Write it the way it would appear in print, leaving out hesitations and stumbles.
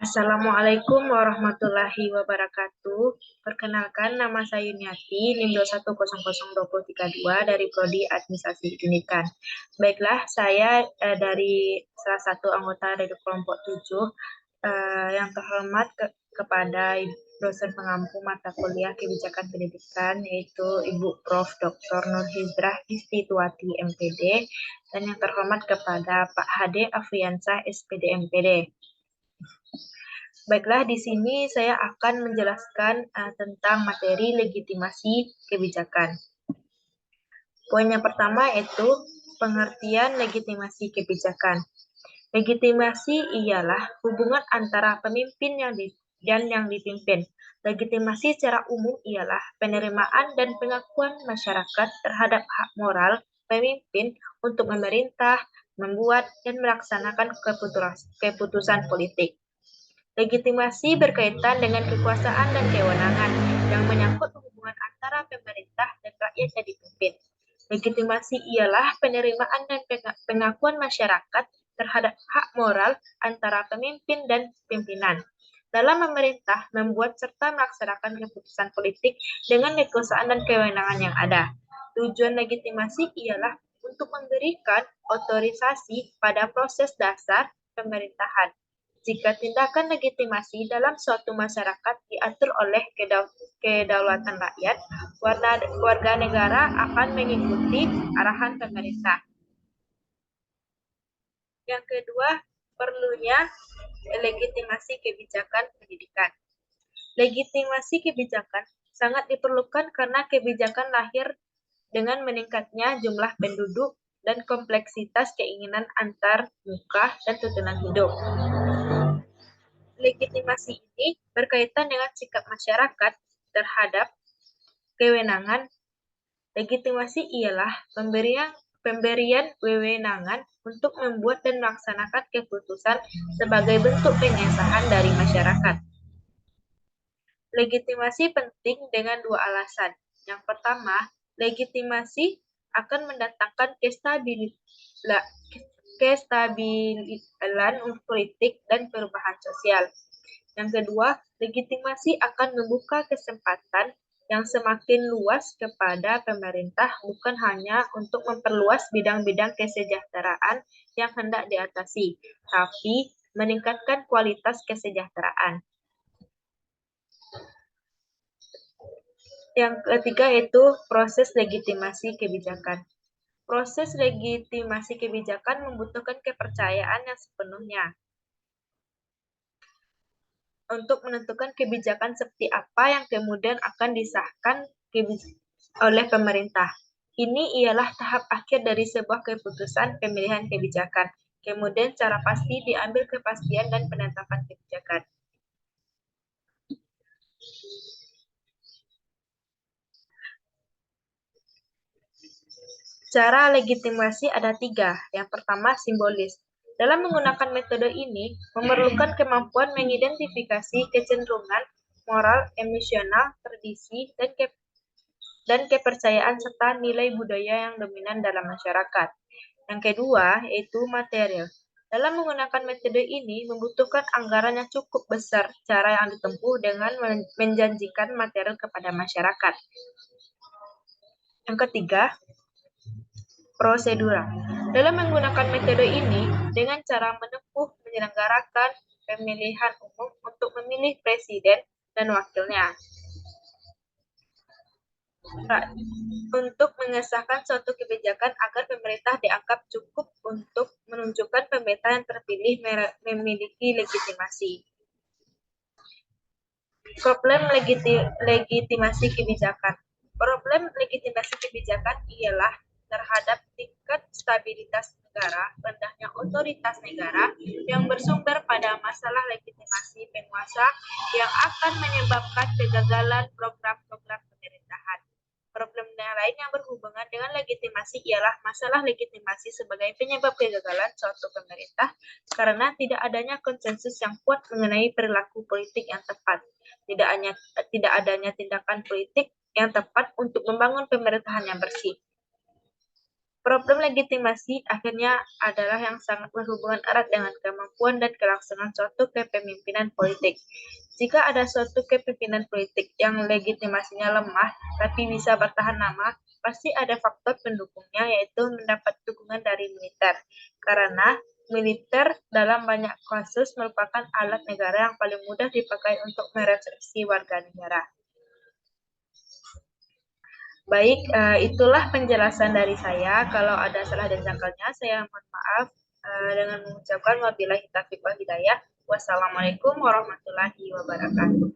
Assalamualaikum warahmatullahi wabarakatuh. Perkenalkan, nama saya Yuniati, NIM 2100232 dari Prodi Administrasi Pendidikan. Baiklah, saya dari salah satu anggota dari kelompok 7. Yang terhormat kepada dosen pengampu mata kuliah kebijakan pendidikan, yaitu Ibu Prof. Dr. Nur Hizrah Istituati MPD, dan yang terhormat kepada Pak Hade Afriansah SPD MPD. Baiklah, di sini saya akan menjelaskan tentang materi legitimasi kebijakan. Poin yang pertama yaitu pengertian legitimasi kebijakan. Legitimasi ialah hubungan antara pemimpin dan yang dipimpin. Legitimasi secara umum ialah penerimaan dan pengakuan masyarakat terhadap hak moral pemimpin untuk memerintah, membuat, dan melaksanakan keputusan politik. Legitimasi berkaitan dengan kekuasaan dan kewenangan yang menyangkut hubungan antara pemerintah dan rakyat yang dipimpin. Legitimasi ialah penerimaan dan pengakuan masyarakat terhadap hak moral antara pemimpin dan pimpinan dalam memerintah, membuat serta melaksanakan keputusan politik dengan kekuasaan dan kewenangan yang ada. Tujuan legitimasi ialah untuk memberikan otorisasi pada proses dasar pemerintahan. Jika tindakan legitimasi dalam suatu masyarakat diatur oleh kedaulatan rakyat, warga negara akan mengikuti arahan pemerintah. Yang kedua, perlunya legitimasi kebijakan pendidikan. Legitimasi kebijakan sangat diperlukan karena kebijakan lahir dengan meningkatnya jumlah penduduk dan kompleksitas keinginan antar muka dan tuntunan hidup. Legitimasi ini berkaitan dengan sikap masyarakat terhadap kewenangan. Legitimasi ialah pemberian wewenangan untuk membuat dan melaksanakan keputusan sebagai bentuk pengesahan dari masyarakat. Legitimasi penting dengan dua alasan. Yang pertama, legitimasi akan mendatangkan kestabilan politik dan perubahan sosial. Yang kedua, legitimasi akan membuka kesempatan yang semakin luas kepada pemerintah bukan hanya untuk memperluas bidang-bidang kesejahteraan yang hendak diatasi, tapi meningkatkan kualitas kesejahteraan. Yang ketiga yaitu proses legitimasi kebijakan. Proses legitimasi kebijakan membutuhkan kepercayaan yang sepenuhnya untuk menentukan kebijakan seperti apa yang kemudian akan disahkan oleh pemerintah. Ini ialah tahap akhir dari sebuah keputusan pemilihan kebijakan. Kemudian secara pasti diambil kepastian dan penetapan kebijakan. Cara legitimasi ada 3. Yang pertama, simbolis. Dalam menggunakan metode ini, memerlukan kemampuan mengidentifikasi kecenderungan moral, emosional, tradisi, dan kepercayaan serta nilai budaya yang dominan dalam masyarakat. Yang kedua, yaitu material. Dalam menggunakan metode ini, membutuhkan anggaran yang cukup besar. Cara yang ditempuh dengan menjanjikan material kepada masyarakat. Yang ketiga, prosedural. Dalam menggunakan metode ini, dengan cara menyelenggarakan pemilihan umum untuk memilih presiden dan wakilnya. Untuk mengesahkan suatu kebijakan agar pemerintah dianggap cukup untuk menunjukkan pemerintah yang terpilih memiliki legitimasi. Problem legitimasi kebijakan. Problem legitimasi kebijakan ialah terhadap tingkat stabilitas negara, rendahnya otoritas negara yang bersumber pada masalah legitimasi penguasa yang akan menyebabkan kegagalan program-program pemerintahan. Problem yang lain yang berhubungan dengan legitimasi ialah masalah legitimasi sebagai penyebab kegagalan suatu pemerintah karena tidak adanya konsensus yang kuat mengenai perilaku politik yang tepat. Tidak adanya tindakan politik yang tepat untuk membangun pemerintahan yang bersih. Problem legitimasi akhirnya adalah yang sangat berhubungan erat dengan kemampuan dan kelangsungan suatu kepemimpinan politik. Jika ada suatu kepemimpinan politik yang legitimasinya lemah tapi bisa bertahan lama, pasti ada faktor pendukungnya yaitu mendapat dukungan dari militer. Karena militer dalam banyak kasus merupakan alat negara yang paling mudah dipakai untuk merepresi warga negara. Baik, itulah penjelasan dari saya. Kalau ada salah dan jangkalnya, saya mohon maaf dengan mengucapkan wabillahi taufiq wal hidayah. Wassalamualaikum warahmatullahi wabarakatuh.